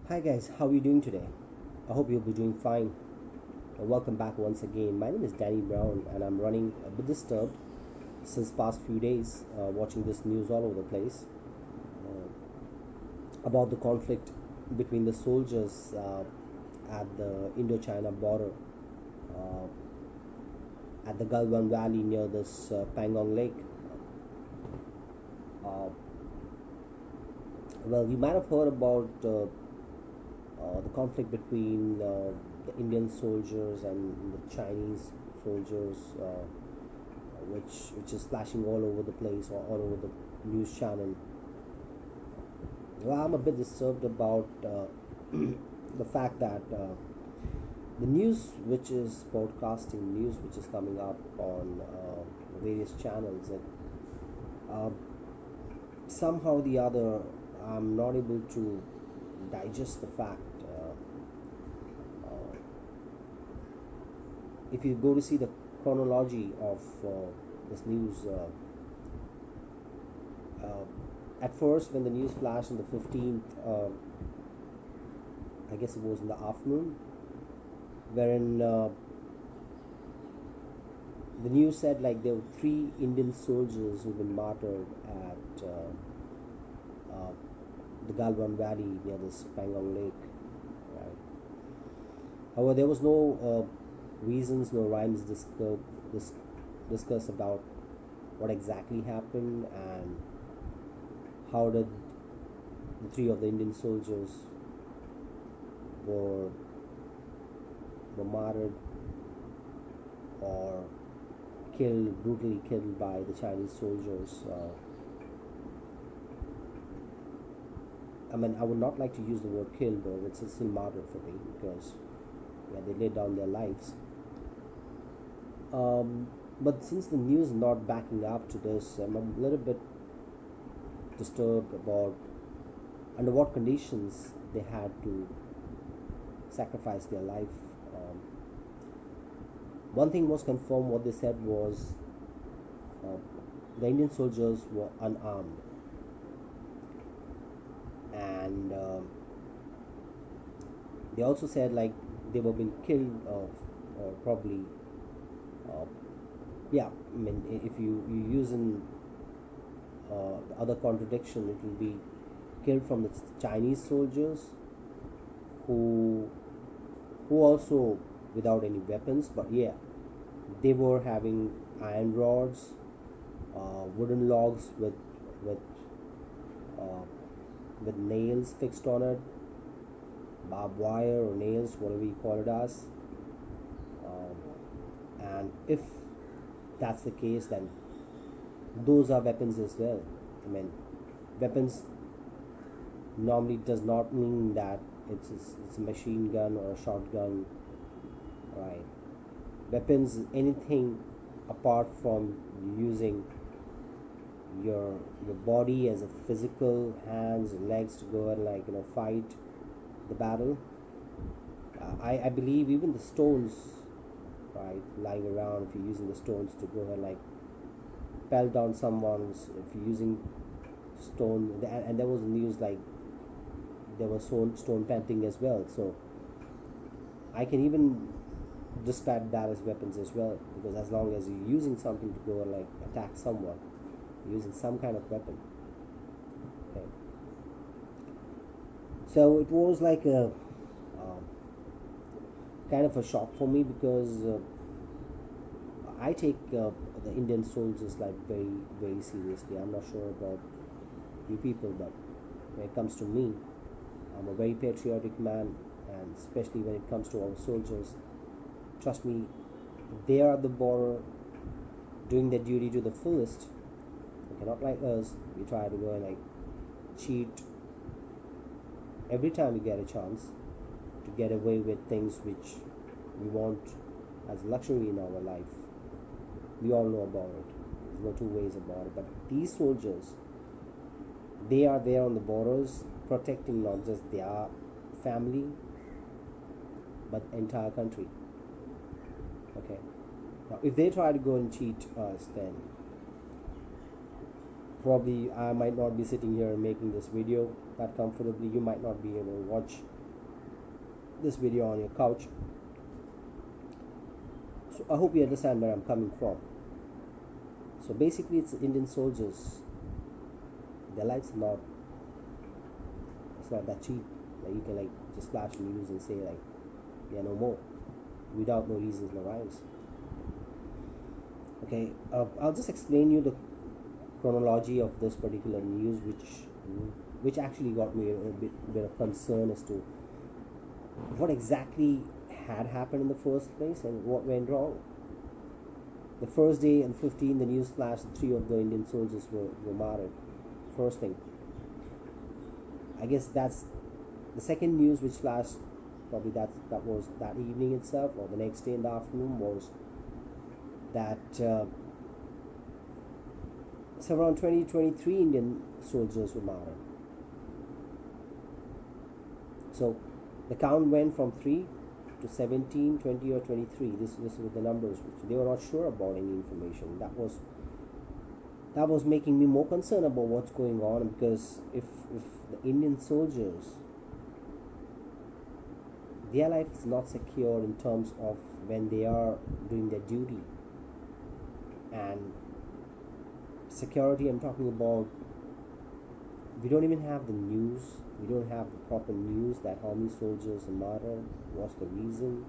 Hi guys, how are you doing today? I hope you'll be doing fine. Welcome back once again. My name is Danny Brown and I'm running a bit disturbed since past few days watching this news all over the place about the conflict between the soldiers at the Indo-China border uh, at the Galwan Valley near this Pangong Lake. Uh, well, you might have heard about the conflict between the Indian soldiers and the Chinese soldiers, which is flashing all over the place or all over the news channel. Well, I'm a bit disturbed about the fact that the news which is broadcasting, news which is coming up on various channels, and uh, somehow or the other, I'm not able to digest the fact. Uh, if you go to see the chronology of this news, uh, at first when the news flashed on the 15th, I guess it was in the afternoon, wherein the news said like there were three Indian soldiers who've been martyred at the Galwan Valley near this Pangong Lake. Right. However, there was no reasons, no rhymes discussed about what exactly happened and how did the three of the Indian soldiers were were martyred or brutally killed by the Chinese soldiers. I mean, I would not like to use the word kill, but it's still martyr for me because yeah, they laid down their lives. But since the news is not backing up to this, I'm a little bit disturbed about under what conditions they had to sacrifice their life. Um, One thing was confirmed. What they said was uh, the Indian soldiers were unarmed, and they also said like they were being killed or probably uh, yeah. I mean, if you use in the other contradiction, it will be killed from the Chinese soldiers who also without any weapons, but yeah, they were having iron rods, wooden logs with uh, with nails fixed on it, barbed wire or nails, whatever you call it as. Um, and if that's the case, then those are weapons as well. I mean, weapons normally does not mean that it's a machine gun or a shotgun, right? Weapons, anything apart from using your body as a physical hands and legs to go and like fight the battle. I believe even the stones, right, lying around, if you're using the stones to go and like pelt down someone's, if you're using stone, and there was news like there was stone pelting as well. So I can even describe that as weapons as well, because as long as you're using something to go and like attack someone, using some kind of weapon. Okay. So it was like a kind of a shock for me because I take the Indian soldiers like very very seriously. I'm not sure about you people, but when it comes to me, I'm a very patriotic man, and especially when it comes to our soldiers, trust me, they are at the border doing their duty to the fullest. They cannot like us. We try to go and like cheat every time we get a chance to get away with things which we want as luxury in our life. We all know about it. There's no two ways about it. But these soldiers, they are there on the borders protecting not just their family but entire country. Okay. Now, if they try to go and cheat us, then Probably I might not be sitting here making this video that comfortably. You might not be able to watch this video on your couch. So I hope you understand where I'm coming from. So basically, it's Indian soldiers. Their lives are not. It's not that cheap. Like you can like just flash the news and say like, yeah, no more, without no reasons, no rhymes. Okay, I'll just explain you the chronology of this particular news, which actually got me a bit of concern as to what exactly had happened in the first place and what went wrong. The first day on 15, the news flashed that 3 of the Indian soldiers were martyred. First thing. I guess that's the second news which flashed. Probably that was that evening itself, or the next day in the afternoon, was that so around 23 Indian soldiers were martyred. So the count went from 3 to 17, 20, or 23. This were the numbers which they were not sure about any information. That was making me more concerned about what's going on, because if the Indian soldiers, their life is not secure in terms of when they are doing their duty, and security I'm talking about, we don't even have the news. We don't have the proper news that how many soldiers are martyred, what's the reason,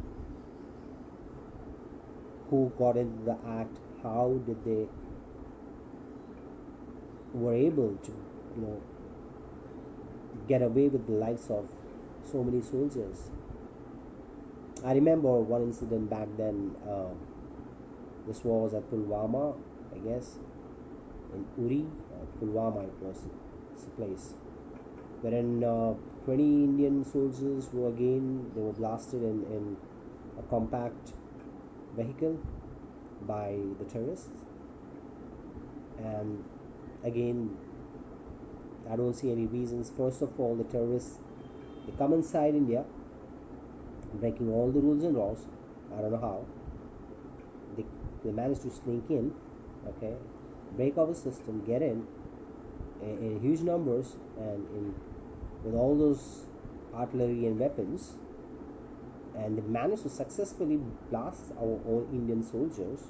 who got into the act, how did they were able to, get away with the lives of so many soldiers. I remember one incident back then. This was at Pulwama, I guess, in Uri, Pulwama it was. It's a place wherein 20 Indian soldiers they were blasted in a compact vehicle by the terrorists. And again, I don't see any reasons. First of all, the terrorists, they come inside India, breaking all the rules and laws. I don't know how. They managed to sneak in, okay, break our system, get in huge numbers, and with all those artillery and weapons, and they managed to successfully blast our own Indian soldiers,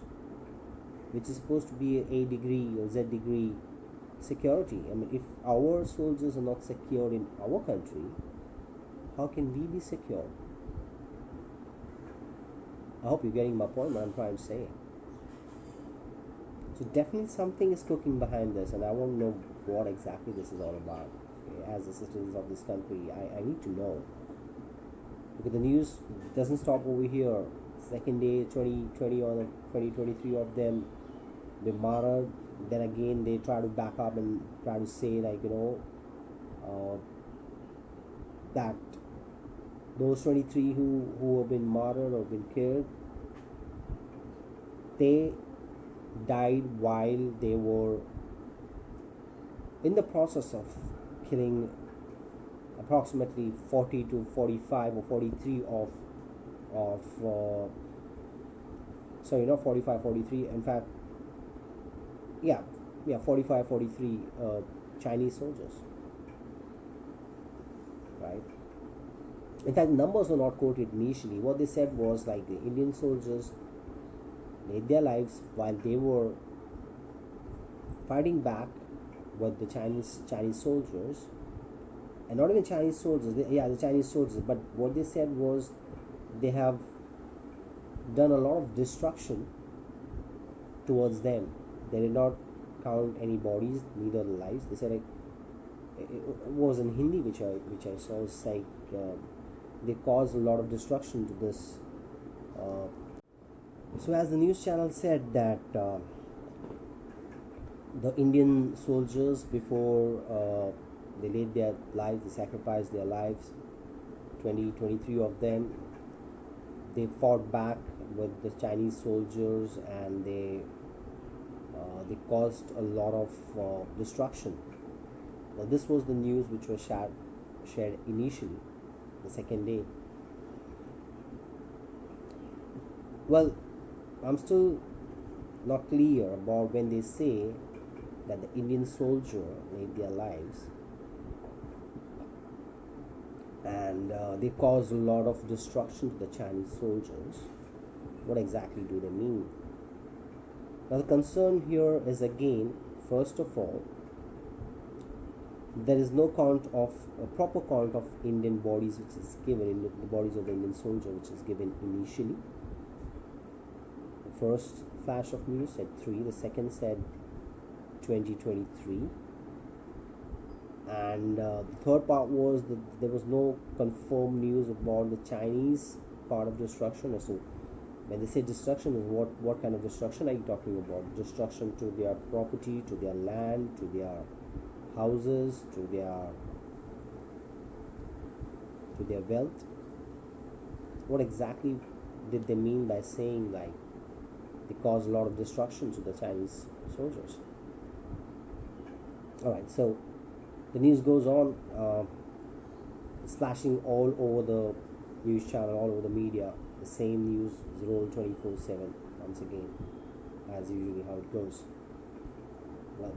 which is supposed to be A degree or Z degree security. I mean, if our soldiers are not secured in our country, how can we be secure? I hope you're getting my point, what I'm trying to say. So definitely something is cooking behind this, and I want to know what exactly this is all about. Okay, as the citizens of this country, I need to know. Because the news doesn't stop over here. Second day, 20 or 23 of them, they martyred. Then again, they try to back up and try to say like, that those 23 who have been martyred or been killed, they died while they were in the process of killing approximately 40 to 45 or 43 of sorry, not 45, 43, in fact, yeah 45, 43 Chinese soldiers, right? In fact, numbers were not quoted initially. What they said was like the Indian soldiers laid their lives while they were fighting back with the Chinese soldiers, and not even Chinese soldiers. The Chinese soldiers. But what they said was they have done a lot of destruction towards them. They did not count any bodies, neither the lives. They said like, it was in Hindi, which I saw. It's like they caused a lot of destruction to this. So as the news channel said that the Indian soldiers, before they laid their lives, they sacrificed their lives, 23 of them, they fought back with the Chinese soldiers, and they caused a lot of destruction. Now this was the news which was shared initially, the second day. Well, I'm still not clear about when they say that the Indian soldier laid their lives, and they caused a lot of destruction to the Chinese soldiers. What exactly do they mean? Now, the concern here is, again, first of all, there is no count of a proper count of Indian bodies which is given, in the bodies of the Indian soldier which is given initially. The first flash of news said 3, the second said 2023, and the third part was that there was no confirmed news about the Chinese part of destruction. So when they say destruction, what kind of destruction are you talking about? Destruction to their property, to their land, to their houses, to their wealth? What exactly did they mean by saying like they caused a lot of destruction to the Chinese soldiers? Alright, so the news goes on, splashing all over the news channel, all over the media. The same news is rolled 24/7 once again, as usually how it goes. Well,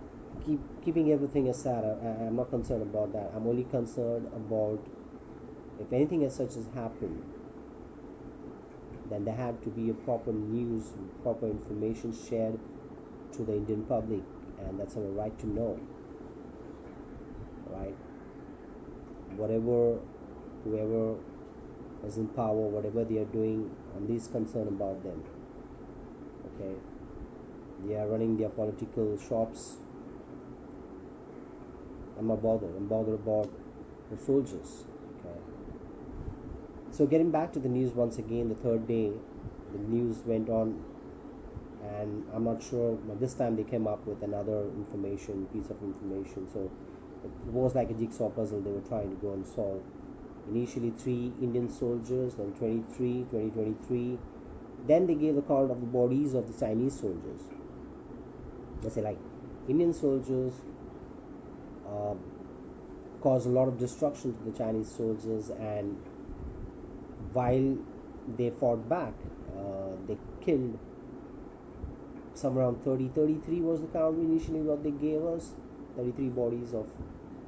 keeping everything aside, I'm not concerned about that. I'm only concerned about, if anything as such has happened, then there had to be a proper news, proper information shared to the Indian public, and that's our right to know. Right? Whoever is in power, whatever they are doing, I'm least concerned about them. Okay? They are running their political shops. I'm not bothered. I'm bothered about the soldiers. Okay. So getting back to the news once again, the third day, the news went on, and I'm not sure, but this time they came up with another piece of information. So it was like a jigsaw puzzle they were trying to go and solve. Initially 3 Indian soldiers, then 2023. Then they gave the count of the bodies of the Chinese soldiers. They say like Indian soldiers caused a lot of destruction to the Chinese soldiers, and while they fought back, they killed some around 33 was the count initially what they gave us. 33 bodies of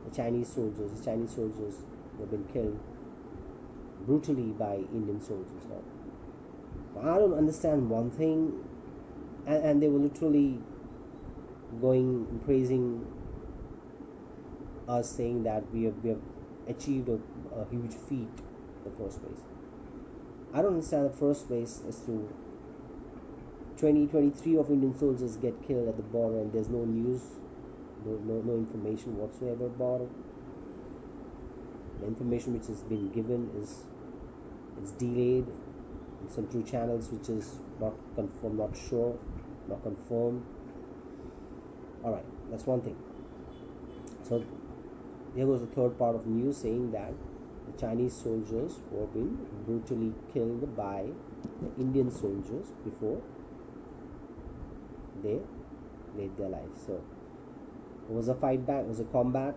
the Chinese soldiers. The Chinese soldiers have been killed brutally by Indian soldiers. Now, I don't understand one thing, and they were literally going praising us, saying that we have achieved a huge feat in the first place. I don't understand the first place as to 23 of Indian soldiers get killed at the border, and there's no news, no information whatsoever about it. The information which has been given is delayed in some true channels, which is not confirmed, not sure, not confirmed. Alright, that's one thing. So there was the third part of news saying that the Chinese soldiers were being brutally killed by the Indian soldiers before they laid their lives. So it was a fight back, it was a combat,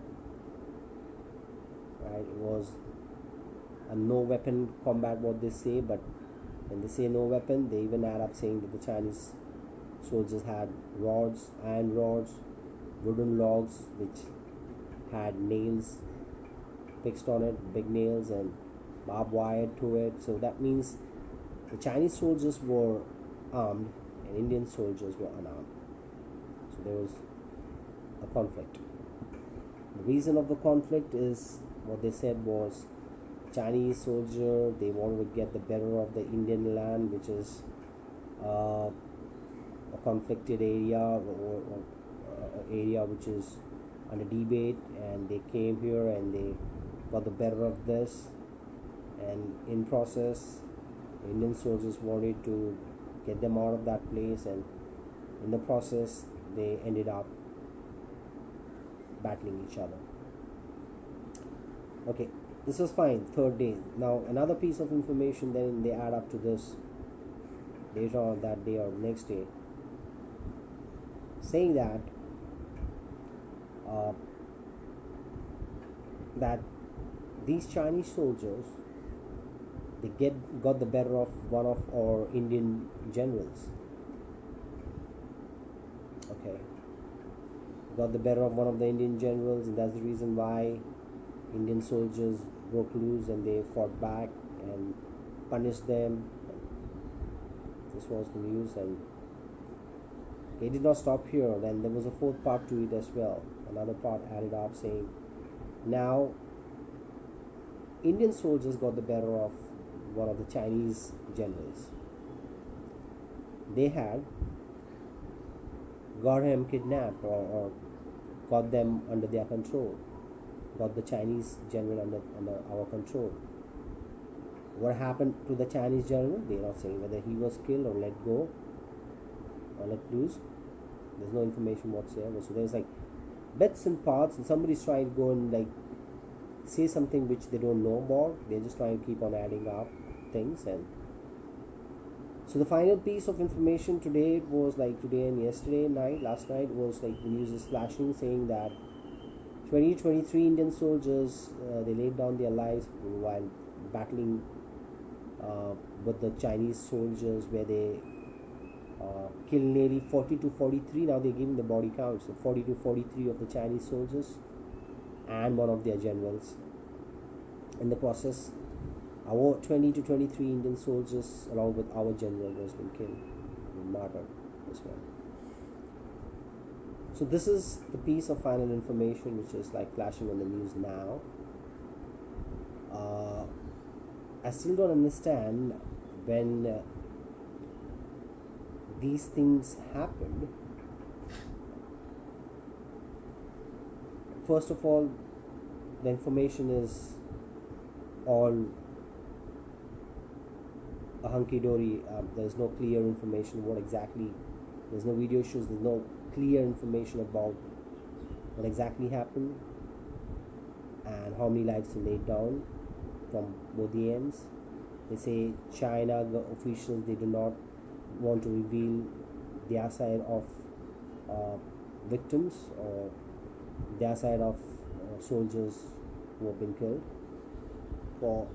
right? It was a no weapon combat, what they say, but when they say no weapon, they even add up saying that the Chinese soldiers had rods, iron rods, wooden logs which had nails fixed on it, big nails, and barbed wire to it. So that means the Chinese soldiers were armed and Indian soldiers were unarmed. So there was a conflict. The reason of the conflict is, what they said was, Chinese soldier, they wanted to get the better of the Indian land, which is a conflicted area, or area which is under debate, and they came here and they got the better of this, and in process the Indian soldiers wanted to get them out of that place, and in the process they ended up battling each other. Okay, this was fine. Third day. Now another piece of information then they add up to this later on that day or next day, saying that that these Chinese soldiers, they got the better of one of our Indian generals. Okay, got the better of one of the Indian generals, and that's the reason why Indian soldiers broke loose and they fought back and punished them. This was the news, and it did not stop here. Then there was a fourth part to it as well. Another part added up saying, now Indian soldiers got the better of one of the Chinese generals. They had got him kidnapped, or got them under their control, got the Chinese general under our control. What happened to the Chinese general? They're not saying whether he was killed or let go or let loose. There's no information whatsoever. So there's like bits and parts, and somebody's trying to go and like say something which they don't know about. They're just trying to keep on adding up things. And so the final piece of information today, it was like today and yesterday night, last night, was like the news is flashing saying that 23 Indian soldiers, they laid down their lives while battling with the Chinese soldiers, where they killed nearly 40 to 43. Now they're giving the body count, so 40 to 43 of the Chinese soldiers and one of their generals. In the process, our 20 to 23 Indian soldiers along with our general has been killed and martyred as well. So this is the piece of final information which is like flashing on the news now. I still don't understand when these things happened. First of all, the information is all a hunky-dory. There's no clear information what exactly, there's no video shows, there's no clear information about what exactly happened and how many lives they laid down from both the ends. They say China officials, they do not want to reveal their side of victims or their side of soldiers who have been killed for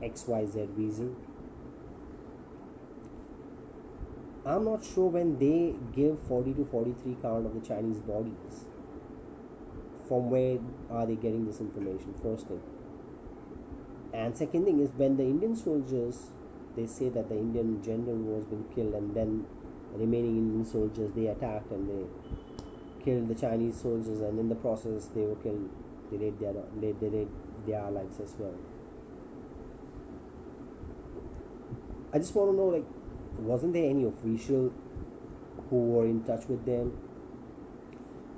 XYZ reason. I'm not sure when they give 40 to 43 count of the Chinese bodies, from where are they getting this information, first thing. And second thing is, when the Indian soldiers, they say that the Indian general was been killed, and then the remaining Indian soldiers, they attacked and they killed the Chinese soldiers, and in the process they were killed, they laid their lives as well. I just want to know, like, wasn't there any official who were in touch with them?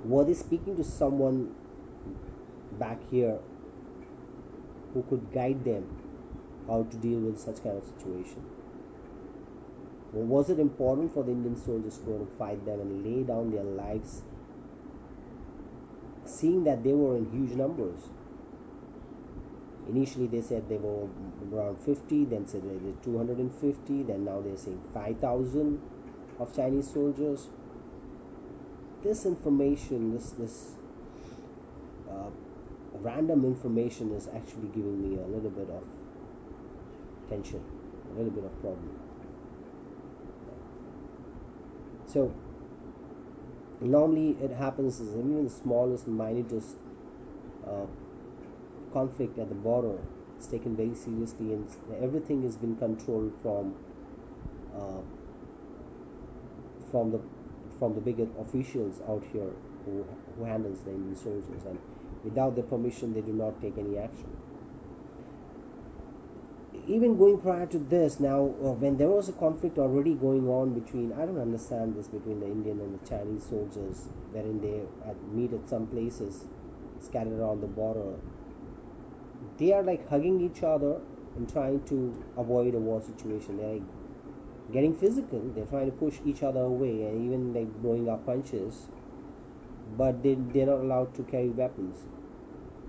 Were they speaking to someone back here who could guide them how to deal with such kind of situation? Or was it important for the Indian soldiers to go and fight them and lay down their lives, seeing that they were in huge numbers? Initially they said they were around 50, then said they were 250, then now they're saying 5,000 of Chinese soldiers. This information, this random information is actually giving me a little bit of tension, a little bit of problem. So normally it happens is even the smallest, minutest conflict at the border is taken very seriously, and everything has been controlled from the big officials out here who handles the Indian soldiers, and without their permission they do not take any action. Even going prior to this, now when there was a conflict already going on between, I don't understand this, between the Indian and the Chinese soldiers, wherein they meet at some places scattered around the border. They are like hugging each other and trying to avoid a war situation. They're like getting physical, they're trying to push each other away, and even like blowing up punches, but they're not allowed to carry weapons.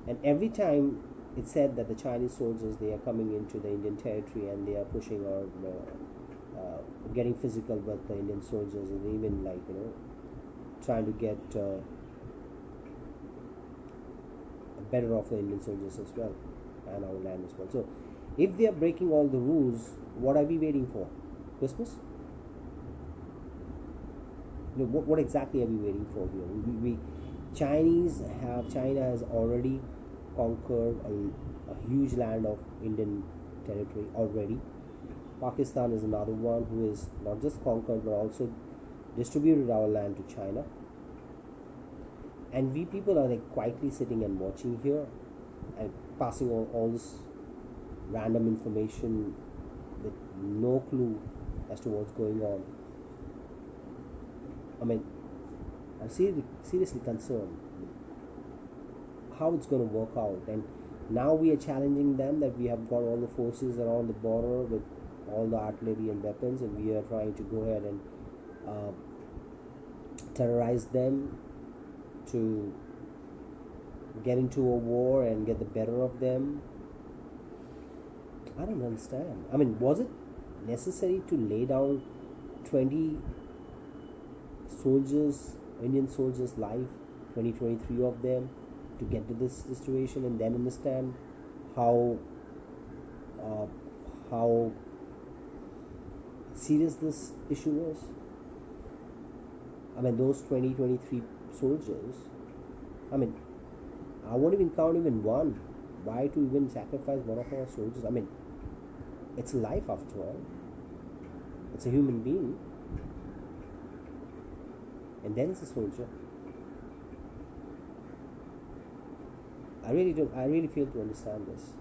And every time it's said that the Chinese soldiers, they are coming into the Indian territory and they are pushing or getting physical with the Indian soldiers, and even like trying to get better off the Indian soldiers as well and our land as well. So if they are breaking all the rules, what are we waiting for? Christmas? what exactly are we waiting for here? China has already conquered a huge land of Indian territory already. Pakistan is another one who is not just conquered but also distributed our land to China. And we people are like quietly sitting and watching here and passing all this random information with no clue as to what's going on. I mean, I'm seriously concerned how it's going to work out. And now we are challenging them that we have got all the forces around the border with all the artillery and weapons, and we are trying to go ahead and uh, terrorize them to get into a war and get the better of them. I don't understand. I mean, was it necessary to lay down 20 soldiers, Indian soldiers' life, 23 of them, to get to this situation, and then understand how how serious this issue is? I mean, those 23 soldiers, I mean, I won't even count even one. Why to even sacrifice one of our soldiers? I mean, it's a life after all. It's a human being. And then it's a soldier. I really fail to understand this.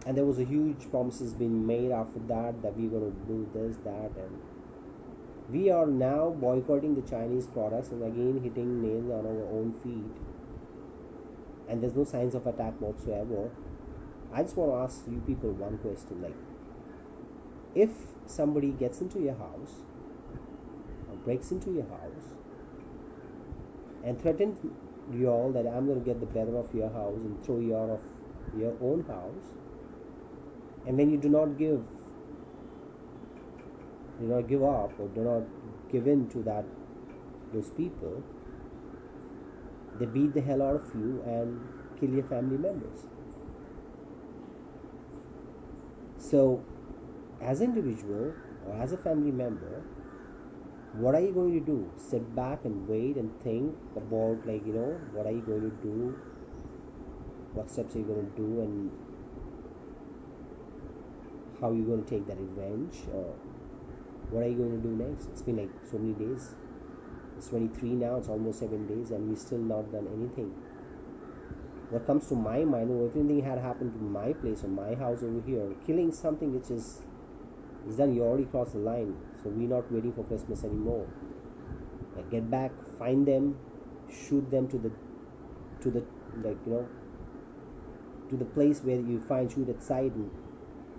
And there was a huge promises being made after that we're going to do this, that, and we are now boycotting the Chinese products and again hitting nails on our own feet. And there's no signs of attack whatsoever. I just want to ask you people one question, like, if somebody gets into your house or breaks into your house and threatens you all that I'm going to get the better of your house and throw you out of your own house, and when you do not give up or do not give in to those people, they beat the hell out of you and kill your family members. So as an individual or as a family member, what are you going to do? Sit back and wait and think about, like, what are you going to do? What steps are you going to do, and how are you going to take that revenge? Or what are you going to do next? It's been like so many days. It's 23 now, it's almost 7 days, and we still not done anything. What comes to my mind, if anything had happened to my place or my house over here, killing something which is done, you already crossed the line. So we're not waiting for Christmas anymore. Like, get back, find them, shoot them to the place where you find, shoot at sight, and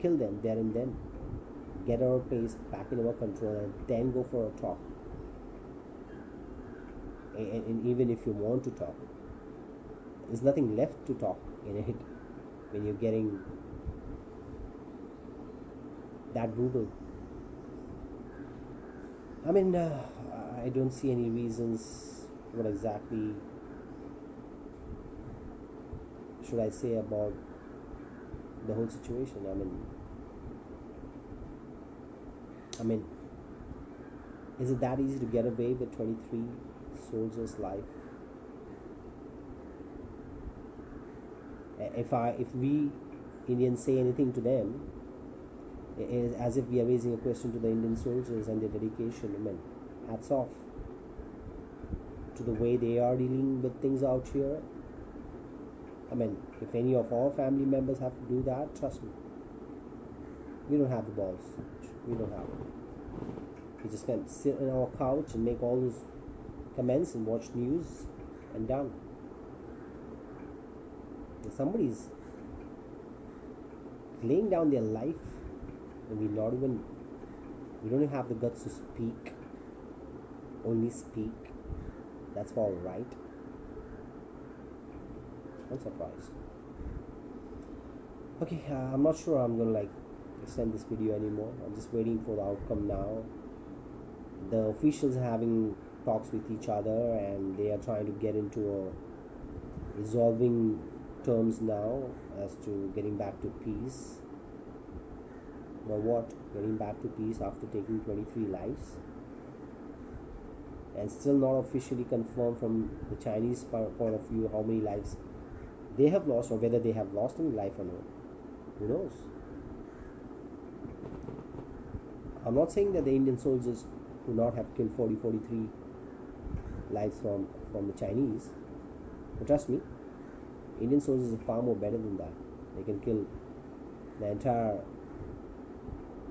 kill them there and then. Get our place back in our control, and then go for a talk. And even if you want to talk, there's nothing left to talk in it when you're getting that brutal. I mean, I don't see any reasons. What exactly should I say about the whole situation? I mean, is it that easy to get away with 23 soldiers' life? If we Indians say anything to them, it is as if we are raising a question to the Indian soldiers and their dedication. I mean, hats off to the way they are dealing with things out here. I mean, if any of our family members have to do that, trust me, we don't have the balls. We don't have it. We just can sit on our couch and make all those comments and watch news and done. If somebody's laying down their life and we don't even have the guts to speak, only speak, that's all right. I'm surprised. Okay, I'm not sure I'm gonna extend this video anymore. I'm just waiting for the outcome now. The officials are having talks with each other and they are trying to get into a resolving terms now as to getting back to peace. Now what? Getting back to peace after taking 23 lives? and still not officially confirmed from the Chinese point of view how many lives they have lost, or whether they have lost any life or not. Who knows? I'm not saying that the Indian soldiers do not have killed 43 lives from the Chinese, but trust me, Indian soldiers are far more better than that. They can kill the entire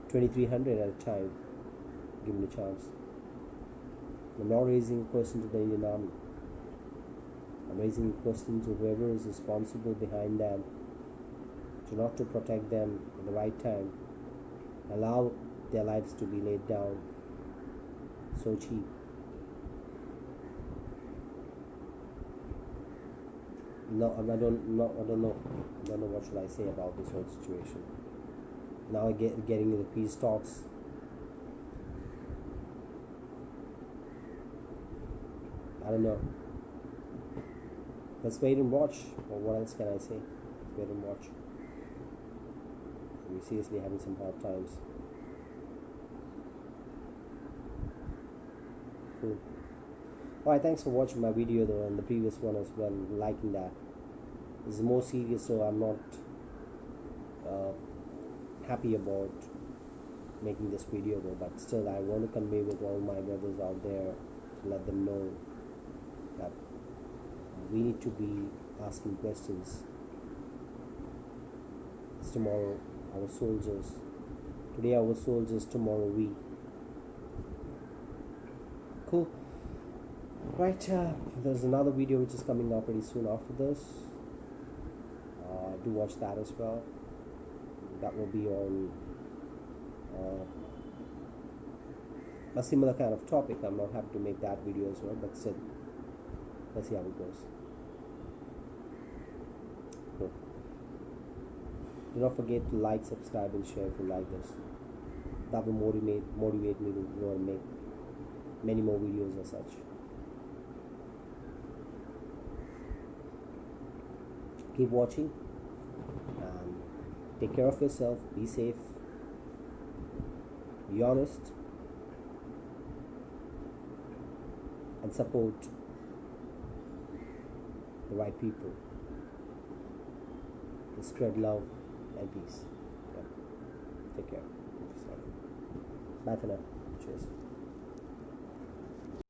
2300 at a time, given a chance. I'm not raising a question to the Indian Army. I'm raising a question to whoever is responsible behind them, to not to protect them at the right time, allow their lives to be laid down so cheap. No, I don't know what should I say about this whole situation. Now getting into the peace talks. I don't know. Let's wait and watch. Or what else can I say? Let's wait and watch. We're seriously having some hard times. Cool. Alright, thanks for watching my video though, and the previous one as well, liking that. This is more serious, so I'm not happy about making this video though, but still I want to convey with all my brothers out there to let them know that we need to be asking questions. It's tomorrow our soldiers, today our soldiers, tomorrow we. Cool. Right, there's another video which is coming up pretty soon after this. Do watch that as well. That will be on a similar kind of topic. I'm not happy to make that video as well, but still, let's see how it goes. Cool. Do not forget to like, subscribe, and share if you like this. That will motivate me to go and make many more videos as such. Keep watching. Take care of yourself. Be safe. Be honest. And support the right people. And spread love and peace. Yeah. Take care. Bye for now. Cheers.